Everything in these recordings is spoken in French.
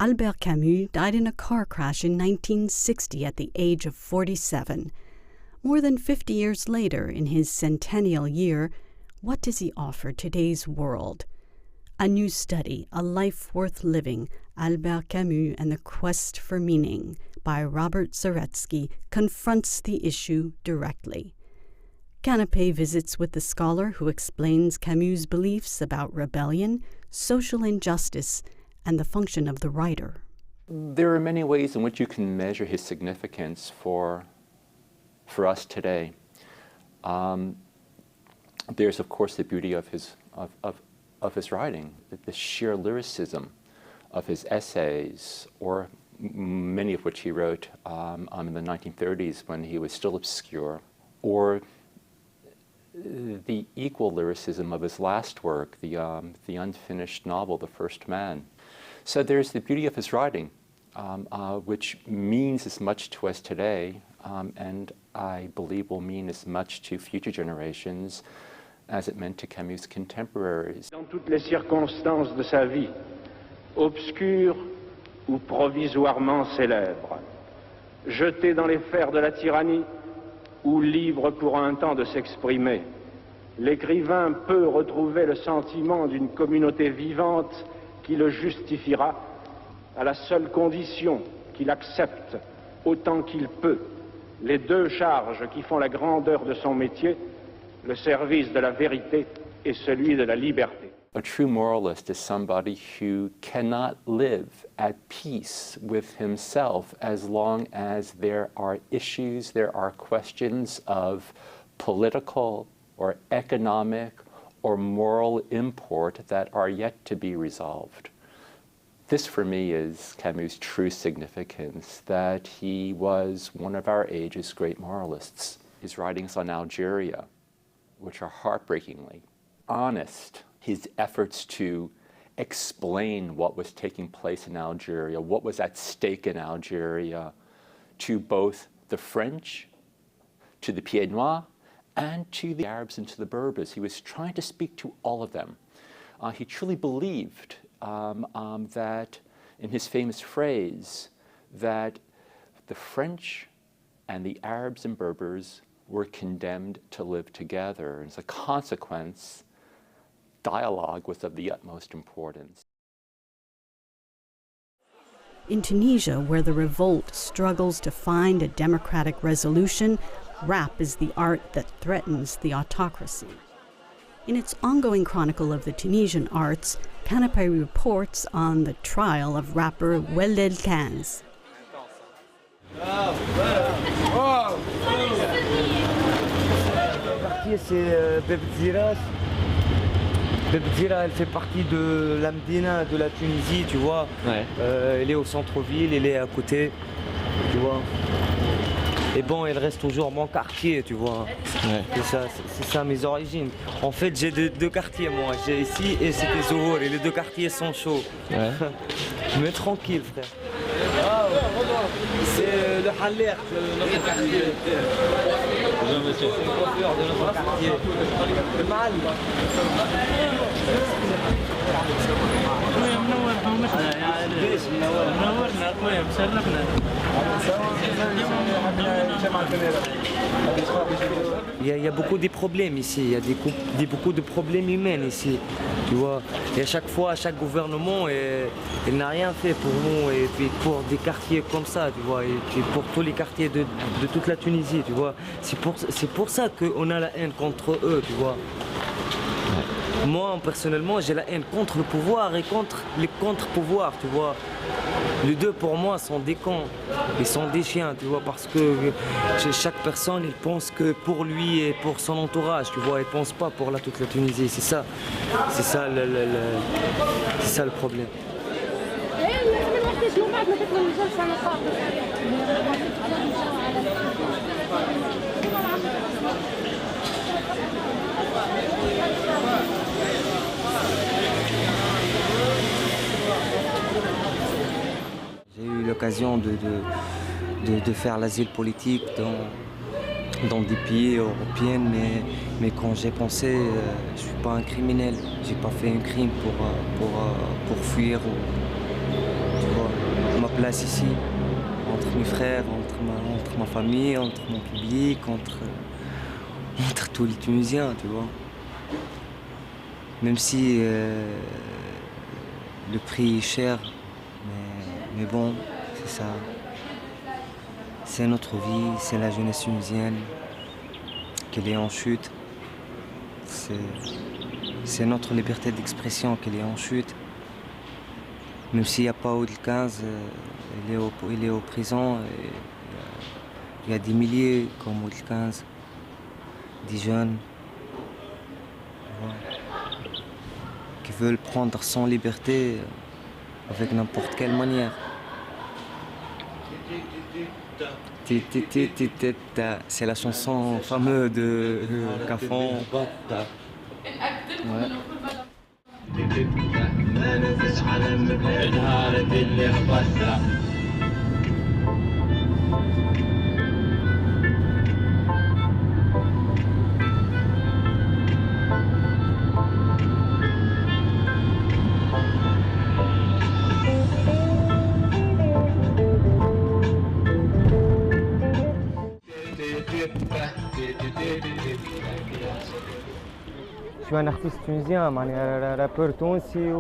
Albert Camus died in a car crash in 1960 at the age of 47. More than 50 years later, in his centennial year, what does he offer today's world? A new study, A Life Worth Living, Albert Camus and the Quest for Meaning, by Robert Zaretsky, confronts the issue directly. Canapé visits with the scholar who explains Camus' beliefs about rebellion, social injustice, and the function of the writer. There are many ways in which you can measure his significance for us today. There's, of course, the beauty of his writing, the sheer lyricism of his essays, or many of which he wrote in the 1930s when he was still obscure, or the equal lyricism of his last work, the unfinished novel, The First Man. So there's the beauty of his writing, which means as much to us today, and I believe will mean as much to future generations as it meant to Camus' contemporaries. Dans toutes les circonstances de sa vie, obscures ou provisoirement célèbres, jeté dans les fers de la tyrannie ou libre pour un temps de s'exprimer, l'écrivain peut retrouver le sentiment d'une communauté vivante qui le justifiera à la seule condition qu'il accepte autant qu'il peut les deux charges qui font la grandeur de son métier, le service de la vérité et celui de la liberté. A true moralist is somebody who cannot live at peace with himself as long as there are issues, there are questions of political or economic or moral import that are yet to be resolved. This, for me, is Camus' true significance, that he was one of our age's great moralists. His writings on Algeria, which are heartbreakingly honest, his efforts to explain what was taking place in Algeria, what was at stake in Algeria, to both the French, to the Pieds Noirs, and to the Arabs and to the Berbers. He was trying to speak to all of them. He truly believed that, in his famous phrase, that the French and the Arabs and Berbers were condemned to live together. As a consequence, dialogue was of the utmost importance. In Tunisia, where the revolt struggles to find a democratic resolution, rap is the art that threatens the autocracy. In its ongoing chronicle of the Tunisian arts, Canapé reports on the trial of rapper Weld. C'est Bebzira, elle fait partie de la Médina, de la Tunisie, tu vois. Ouais. Elle est au centre-ville, elle est à côté, tu vois. Et bon, elle reste toujours mon quartier, tu vois. Ouais. C'est ça mes origines. En fait, j'ai deux quartiers, moi. J'ai ici et c'était Zohor, et les deux quartiers sont chauds. Ouais. Mais tranquille, frère. C'est le Haller, notre quartier. Bonjour, monsieur. C'est le coiffeur de notre quartier. Le Mal. Il y a beaucoup de problèmes ici, il y a beaucoup de problèmes humains ici, tu vois. Et à chaque fois, chaque gouvernement, il n'a rien fait pour nous et puis pour des quartiers comme ça, tu vois, et puis pour tous les quartiers de toute la Tunisie, tu vois. C'est pour ça qu'on a la haine contre eux, tu vois. Moi, personnellement, j'ai la haine contre le pouvoir et contre les contre-pouvoirs, tu vois. Les deux, pour moi, sont des cons. Ils sont des chiens, tu vois, parce que chaque personne, il pense que pour lui et pour son entourage, tu vois. Il ne pense pas pour toute la Tunisie. C'est ça le problème. J'ai eu l'occasion de faire l'asile politique dans des pays européens, mais quand j'ai pensé, je ne suis pas un criminel, j'ai pas fait un crime pour fuir, tu vois. ma place ici, entre mes frères, entre ma famille, entre mon public, entre tous les Tunisiens, tu vois. Même si le prix est cher, mais bon, c'est ça. C'est notre vie, c'est la jeunesse tunisienne, qu'elle est en chute. C'est notre liberté d'expression qu'elle est en chute. Même s'il n'y a pas au-delà de 15, il est au prison. Il y a des milliers comme au-delà de 15, des jeunes qui veulent prendre son liberté avec n'importe quelle manière. C'est la chanson fameuse de Camus. Ouais. Je suis un artiste tunisien, معني رابور تونسي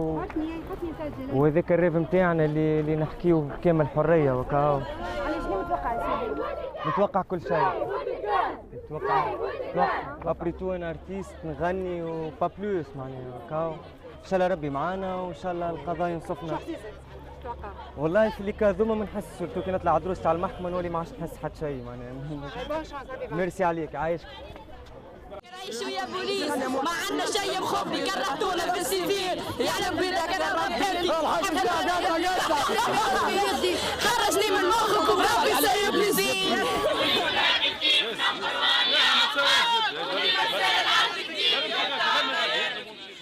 وهذاك الريف نتاعنا اللي نحكيو بكامل حرية وكاو. علاش شنو متوقع يا سيدي؟ نتوقع كل شيء. نتوقع ابريتو انا ارتيست نغني وبا بلوس معناها وكاو. ان شاء الله ربي معانا وان شاء الله القضاء ينصفنا. تتوقع؟ والله في اللي كاذوما ما نحس سورتو كي نطلع دروس تاع المحكمة نولي ما عادش نحس حتى شيء معناها. ميرسي عليك عايشك. عيشوا يا بوليس ما عندنا شيء مخبي كرهتونا في السيفير يا ربي لك انا ربيتي خرجني من مخك وربي سيبني زين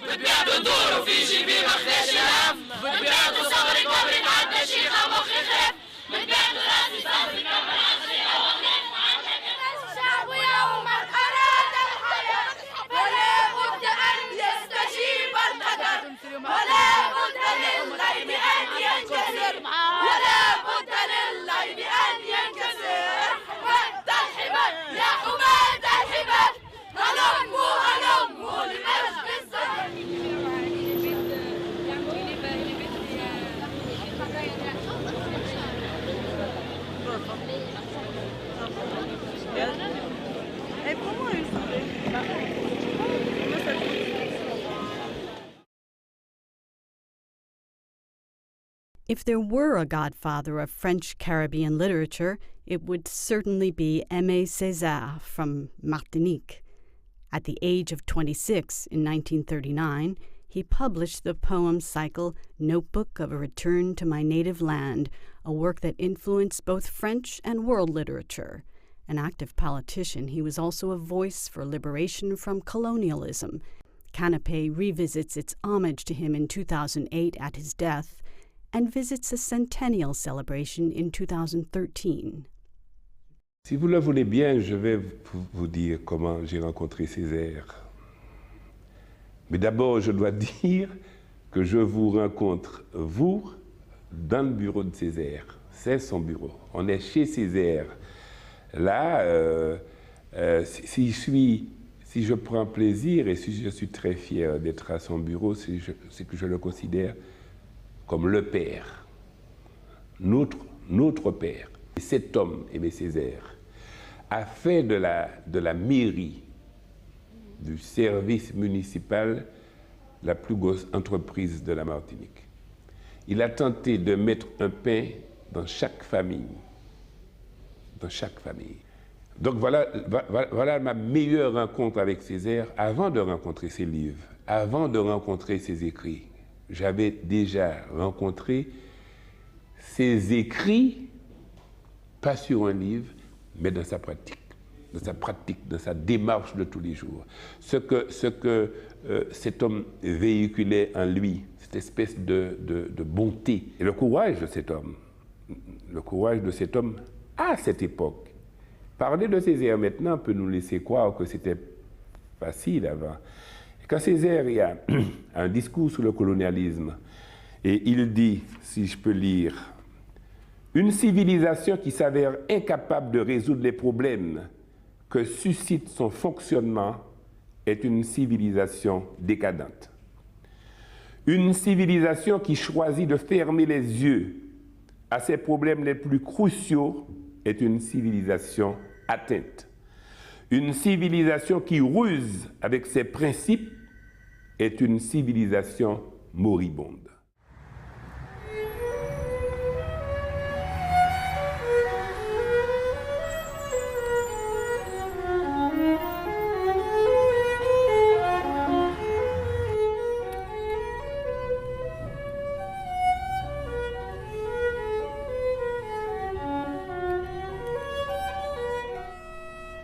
بتبيعوا دوروا في جيبي ما خداش الهم بتبيعوا صبري كبري ما عندنا شي مخي خاف بتبيعوا راسي صبري كبري عصري الشعب يوم أراد الحياة فلا بد أن يستجيب القدر ولا بد للغيب أن ينكسر ولا بد للغيب أن ينكسر حماة الحماة يا حماة الحماة هلموا هلموا لمجد الزمن If there were a godfather of French Caribbean literature, it would certainly be Aime Cesaire from Martinique. At the age of 26 in 1939, he published the poem cycle Notebook of a Return to My Native Land, a work that influenced both French and world literature. An active politician, he was also a voice for liberation from colonialism. Canapé revisits its homage to him in 2008 at his death, and visits a centennial celebration in 2013. Si vous le voulez bien, je vais vous dire comment j'ai rencontré Césaire. Mais d'abord, je dois dire que je vous rencontre, vous, dans le bureau de Césaire. C'est son bureau. On est chez Césaire. Là, si je prends plaisir et si je suis très fier d'être à son bureau, c'est que je le considère comme le père, notre père. Et cet homme, Aime Césaire, a fait de la mairie, du service municipal, la plus grosse entreprise de la Martinique. Il a tenté de mettre un pain dans chaque famille. Dans chaque famille. Donc voilà ma meilleure rencontre avec Césaire avant de rencontrer ses livres, avant de rencontrer ses écrits. J'avais déjà rencontré ses écrits, pas sur un livre, mais dans sa pratique, dans sa démarche de tous les jours. Ce que cet homme véhiculait en lui, cette espèce de bonté. Et le courage de cet homme à cette époque. Parler de Césaire maintenant peut nous laisser croire que c'était facile avant. Quand Césaire il y a un discours sur le colonialisme, et il dit, si je peux lire, Une civilisation qui s'avère incapable de résoudre les problèmes que suscite son fonctionnement est une civilisation décadente. Une civilisation qui choisit de fermer les yeux à ses problèmes les plus cruciaux est une civilisation atteinte. Une civilisation qui ruse avec ses principes est une civilisation moribonde.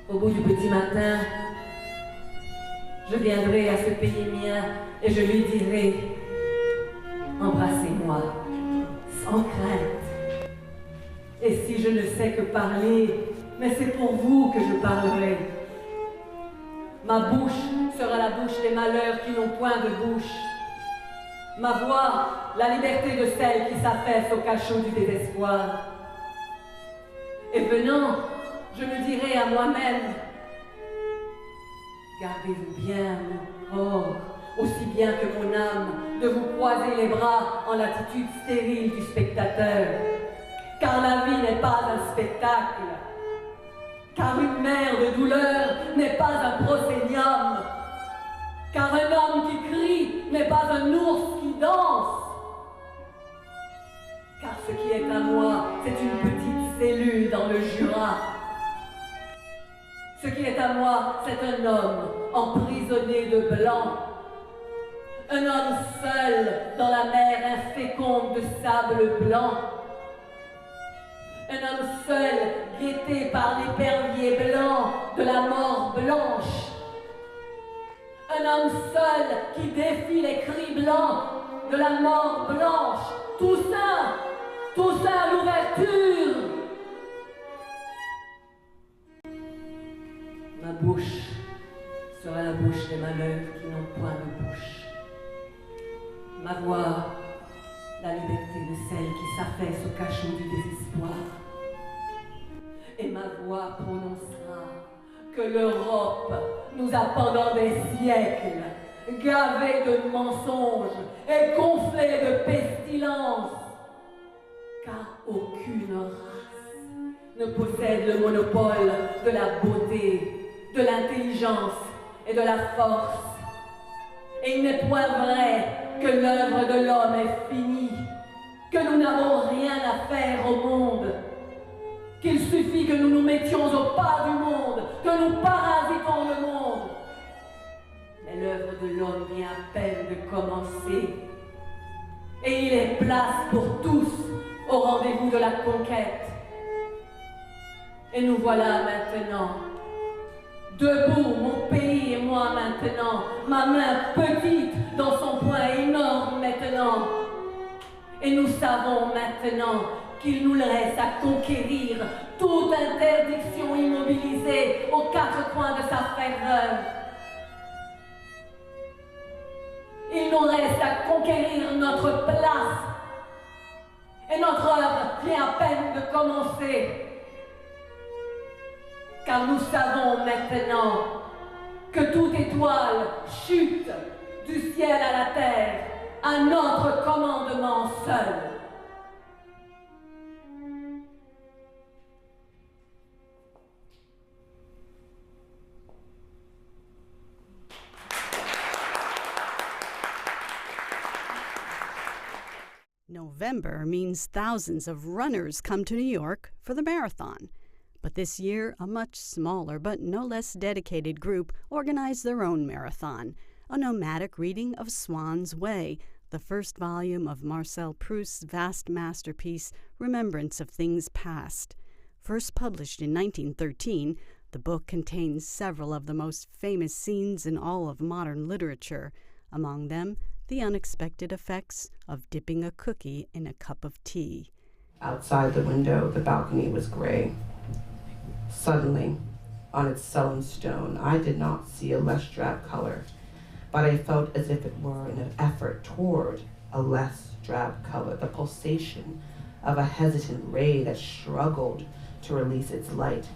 Au bout du petit matin, je viendrai à ce pays mien et je lui dirai « Embrassez-moi, sans crainte. Et si je ne sais que parler, mais c'est pour vous que je parlerai. Ma bouche sera la bouche des malheurs qui n'ont point de bouche. Ma voix, la liberté de celle qui s'affaisse au cachot du désespoir. Et venant, je me dirai à moi-même, gardez-vous bien, mon corps, aussi bien que mon âme, de vous croiser les bras en l'attitude stérile du spectateur. Car la vie n'est pas un spectacle, car une mer de douleur n'est pas un prosénium, car un homme qui crie n'est pas un ours qui danse, car ce qui est à moi, c'est une petite cellule dans le Jura. Ce qui est à moi, c'est un homme emprisonné de blanc. Un homme seul dans la mer inféconde de sable blanc. Un homme seul guetté par l'épervier blanc de la mort blanche. Un homme seul qui défie les cris blancs de la mort blanche. Toussaint, l'ouverture. Ma bouche sera la bouche des malheurs qui n'ont point de bouche. Ma voix, la liberté de celle qui s'affaisse au cachot du désespoir. Et ma voix prononcera que l'Europe nous a pendant des siècles gavés de mensonges et gonflés de pestilence, car aucune race ne possède le monopole de la beauté, de l'intelligence et de la force. Et il n'est point vrai que l'œuvre de l'homme est finie, que nous n'avons rien à faire au monde, qu'il suffit que nous nous mettions au pas du monde, que nous parasitons le monde. Mais l'œuvre de l'homme vient à peine de commencer, et il est place pour tous au rendez-vous de la conquête. Et nous voilà maintenant, debout, mon pays et moi maintenant, ma main petite dans son poing énorme maintenant. Et nous savons maintenant qu'il nous reste à conquérir toute interdiction immobilisée aux quatre coins de sa ferveur. Il nous reste à conquérir notre place. Et notre œuvre vient à peine de commencer. Car nous savons maintenant que toute étoile chute du ciel à la terre à notre commandement seul. November means thousands of runners come to New York for the marathon. But this year, a much smaller but no less dedicated group organized their own marathon, a nomadic reading of Swann's Way, the first volume of Marcel Proust's vast masterpiece, Remembrance of Things Past. First published in 1913, the book contains several of the most famous scenes in all of modern literature, among them the unexpected effects of dipping a cookie in a cup of tea. Outside the window, the balcony was gray. Suddenly, on its sullen stone, I did not see a less drab color, but I felt as if it were an effort toward a less drab color, the pulsation of a hesitant ray that struggled to release its light.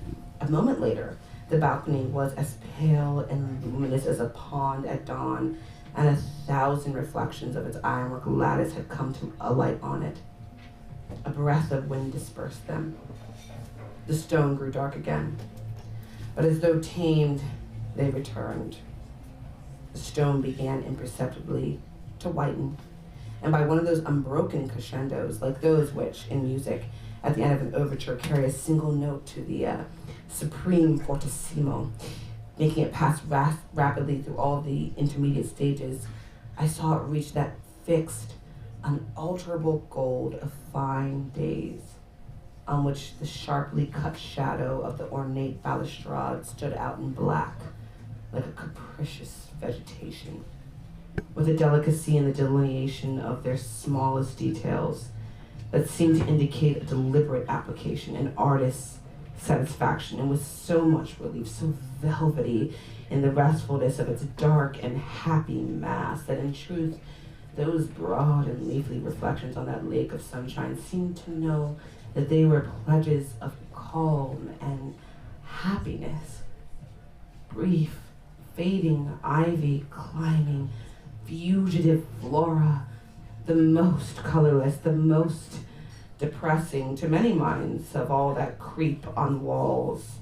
A moment later, the balcony was as pale and luminous as a pond at dawn, and 1,000 reflections of its ironwork lattice had come to alight on it. A breath of wind dispersed them. The stone grew dark again, but as though tamed, they returned. The stone began imperceptibly to whiten, and by one of those unbroken crescendos, like those which, in music, at the end of an overture, carry a single note to the supreme fortissimo, making it pass rapidly through all the intermediate stages, I saw it reach that fixed, unalterable gold of fine days, on which the sharply cut shadow of the ornate balustrade stood out in black, like a capricious vegetation, with a delicacy in the delineation of their smallest details that seemed to indicate a deliberate application, an artist's satisfaction, and with so much relief, so velvety in the restfulness of its dark and happy mass, that in truth, those broad and leafy reflections on that lake of sunshine seemed to know that they were pledges of calm and happiness. Brief, fading ivy climbing, fugitive flora, the most colorless, the most depressing to many minds of all that creep on walls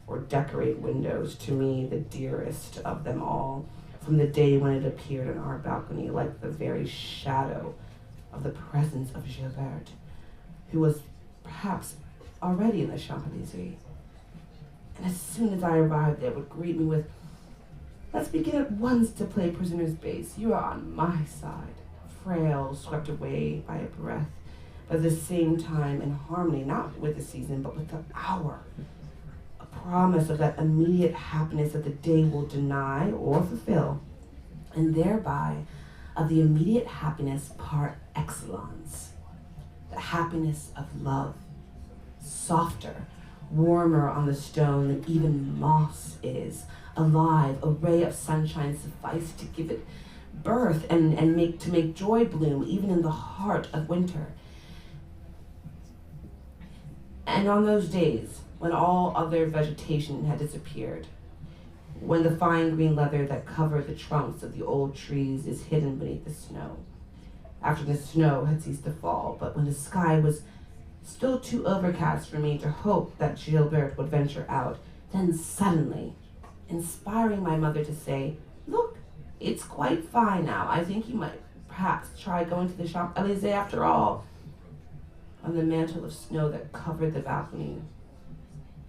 or decorate windows, to me the dearest of them all, from the day when it appeared on our balcony like the very shadow of the presence of Gilbert, who was perhaps already in the Champs-Élysées. And as soon as I arrived there, would greet me with, "Let's begin at once to play prisoner's base. You are on my side," frail, swept away by a breath, but at the same time in harmony, not with the season, but with the hour. A promise of that immediate happiness that the day will deny or fulfill, and thereby of the immediate happiness par excellence, the happiness of love, softer, warmer on the stone than even moss is, alive, a ray of sunshine sufficed to give it birth and make joy bloom even in the heart of winter. And on those days, when all other vegetation had disappeared, when the fine green leather that covered the trunks of the old trees is hidden beneath the snow, after the snow had ceased to fall, but when the sky was still too overcast for me to hope that Gilbert would venture out, then suddenly, inspiring my mother to say, "Look, it's quite fine now. I think you might perhaps try going to the Champs-Élysées after all." On the mantle of snow that covered the balcony,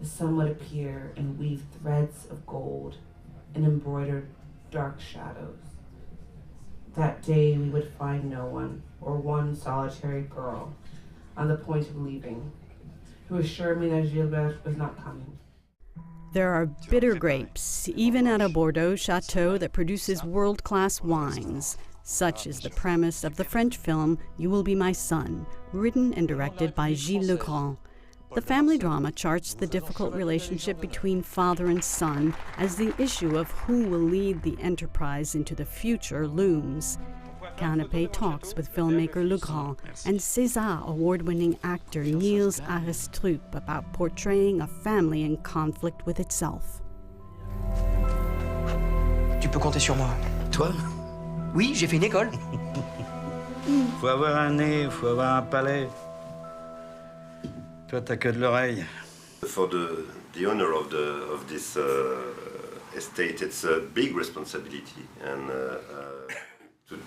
the sun would appear and weave threads of gold and embroider dark shadows. That day we would find no one, or one solitary girl, on the point of leaving, who assured me that Gilbert was not coming. There are bitter grapes, even at a Bordeaux chateau that produces world-class wines. Such is the premise of the French film You Will Be My Son, written and directed by Gilles Legrand. The family drama charts the difficult relationship between father and son as the issue of who will lead the enterprise into the future looms. Canapé talks with filmmaker Legrand and Cesaire award-winning actor Niels Arestrup about portraying a family in conflict with itself. Tu peux compter sur moi. Toi? Oui, j'ai fait une école. Faut avoir un nez, faut avoir un palais. Toi, t'as que de l'oreille. For the owner of this estate, it's a big responsibility and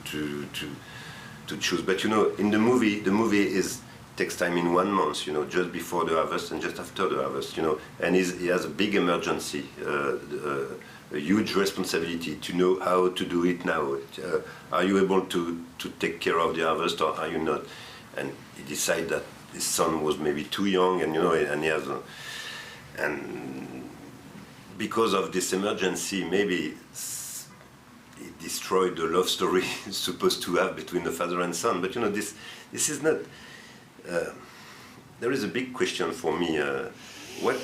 to choose. But you know, in the movie takes time in 1 month. You know, just before the harvest and just after the harvest. You know, and he has a big emergency. A huge responsibility to know how to do it now. Are you able to take care of the harvest or are you not? And he decided that his son was maybe too young, and you know, and he has, and because of this emergency, maybe he destroyed the love story he's supposed to have between the father and son. But you know, this is not. There is a big question for me. What?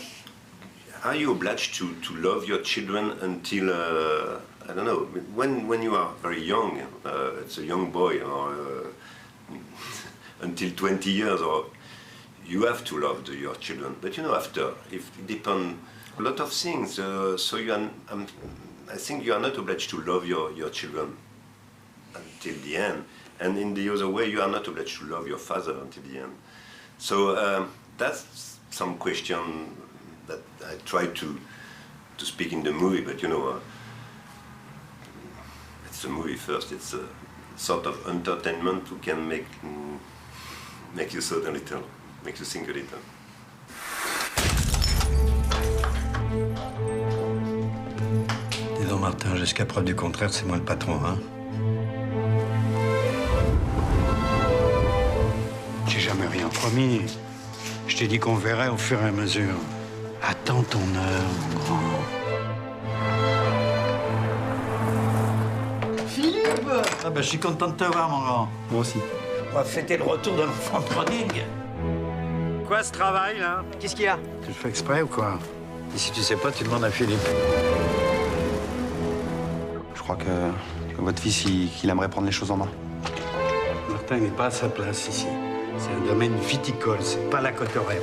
Are you obliged to love your children until, I don't know, when you are very young, it's a young boy or until 20 years, or you have to love your children. But you know, after, if it depends a lot of things, so you are, I think you are not obliged to love your children until the end. And in the other way, you are not obliged to love your father until the end. So that's some question that I try to speak in the movie, but you know, it's a movie first. It's a sort of entertainment who can make you thought a little, make you think a little. Dis donc, Martin, jusqu'à preuve du contraire, c'est moi le patron, hein? J'ai jamais rien promis. Je t'ai dit qu'on verrait au fur et à mesure. Attends ton heure, mon grand. Philippe! Ah ben, je suis content de te voir, mon grand. Moi aussi. On va fêter le retour de l'enfant prodigue. Quoi, ce travail, là? Qu'est-ce qu'il y a? Tu le fais exprès ou quoi? Et si tu sais pas, tu demandes à Philippe. Je crois que votre fils, il aimerait prendre les choses en main. Martin n'est pas à sa place ici. C'est un domaine viticole, c'est pas la Cotorep.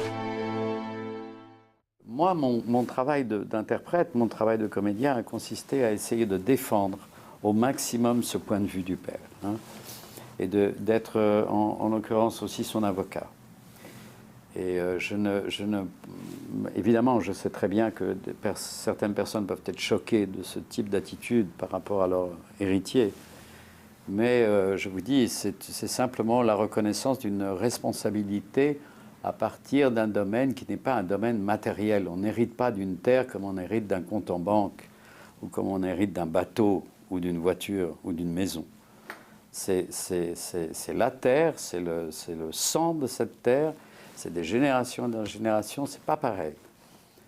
Moi, mon travail d'interprète, mon travail de comédien a consisté à essayer de défendre au maximum ce point de vue du père, hein, et d'être, en l'occurrence, aussi son avocat. Et évidemment, je sais très bien que certaines personnes peuvent être choquées de ce type d'attitude par rapport à leur héritier. Mais je vous dis, c'est simplement la reconnaissance d'une responsabilité à partir d'un domaine qui n'est pas un domaine matériel. On n'hérite pas d'une terre comme on hérite d'un compte en banque, ou comme on hérite d'un bateau, ou d'une voiture, ou d'une maison. C'est la terre, c'est le sang de cette terre, c'est des générations et des générations, c'est pas pareil.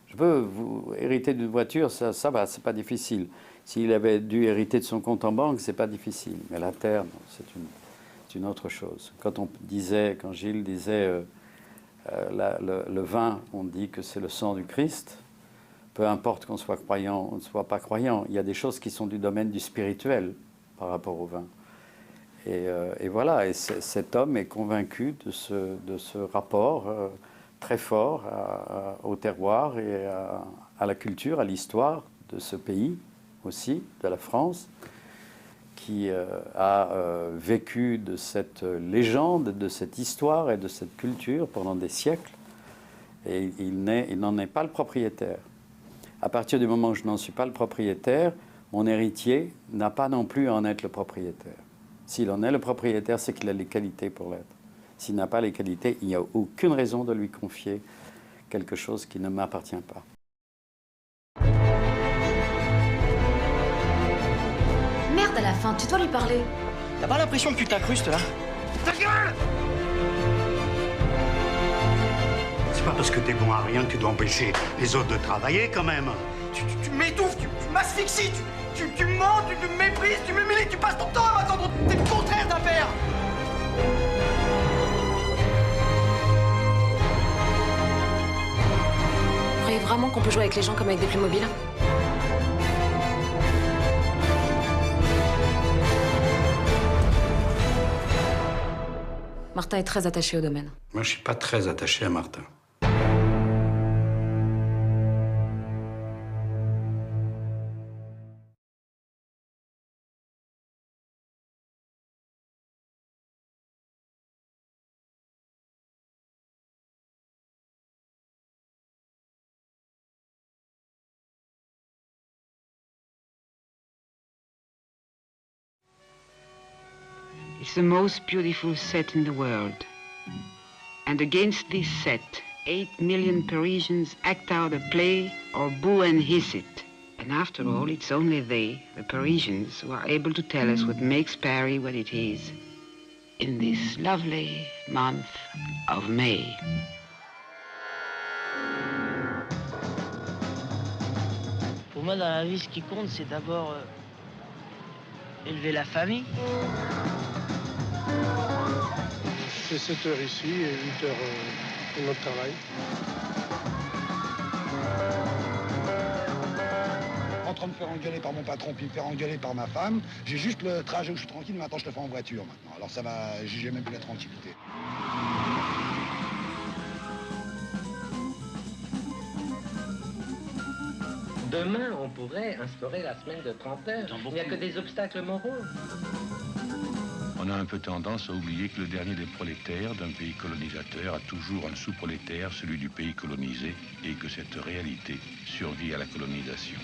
Je peux vous hériter d'une voiture, ça va, c'est pas difficile. S'il avait dû hériter de son compte en banque, c'est pas difficile. Mais la terre, c'est une autre chose. Quand Gilles disait le vin, on dit que c'est le sang du Christ, peu importe qu'on soit croyant ou ne soit pas croyant, il y a des choses qui sont du domaine du spirituel par rapport au vin. Et voilà, et cet homme est convaincu de ce rapport très fort au terroir et à la culture, à l'histoire de ce pays aussi, de la France, qui a vécu de cette légende, de cette histoire et de cette culture pendant des siècles, et il n'en est pas le propriétaire. À partir du moment où je n'en suis pas le propriétaire, mon héritier n'a pas non plus à en être le propriétaire. S'il en est le propriétaire, c'est qu'il a les qualités pour l'être. S'il n'a pas les qualités, il n'y a aucune raison de lui confier quelque chose qui ne m'appartient pas. Merde, à la fin, tu dois lui parler. T'as pas l'impression que tu t'incrustes, là? Ta gueule! C'est pas parce que t'es bon à rien que tu dois empêcher les autres de travailler, quand même. Tu m'étouffes, tu m'asphyxies, tu mens, tu me méprises, tu m'humilies, tu passes ton temps à m'attendre. T'es le contraire d'un père. Vous croyez vraiment qu'on peut jouer avec les gens comme avec des Playmobil? Martin est très attaché au domaine. Moi, je suis pas très attaché à Martin. It's the most beautiful set in the world. And against this set, 8 million Parisians act out a play or boo and hiss it. And after all, it's only they, the Parisians, who are able to tell us what makes Paris what it is in this lovely month of May. Pour moi, dans la vie, ce qui compte, c'est d'abord élever la famille. C'est 7 heures ici et 8 heures pour notre travail. train de me faire engueuler par mon patron, puis me faire engueuler par ma femme. J'ai juste le trajet où je suis tranquille, maintenant je le fais en voiture maintenant. Alors ça va, j'ai même plus la tranquillité. Demain, on pourrait instaurer la semaine de 30 heures. Il n'y a que des obstacles moraux. On a un peu tendance à oublier que le dernier des prolétaires d'un pays colonisateur a toujours un sous-prolétaire, celui du pays colonisé, et que cette réalité survit à la colonisation.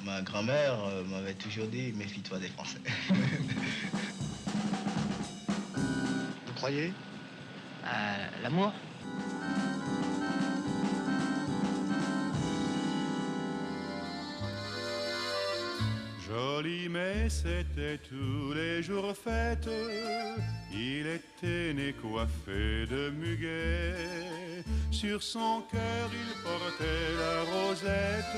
Ma grand-mère m'avait toujours dit « méfie-toi des Français ». Vous croyez à l'amour? Joli, mais c'était tous les jours fête. Il était né coiffé de muguet. Sur son cœur il portait la rosette,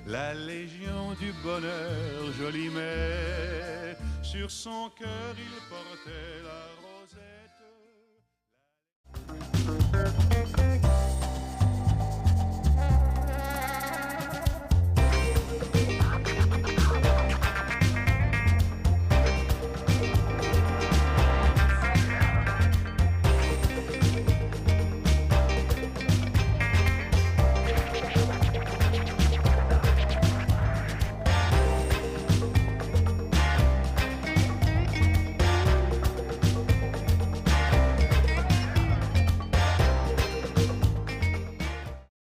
la légion du bonheur, joli, mais sur son cœur il portait la rosette.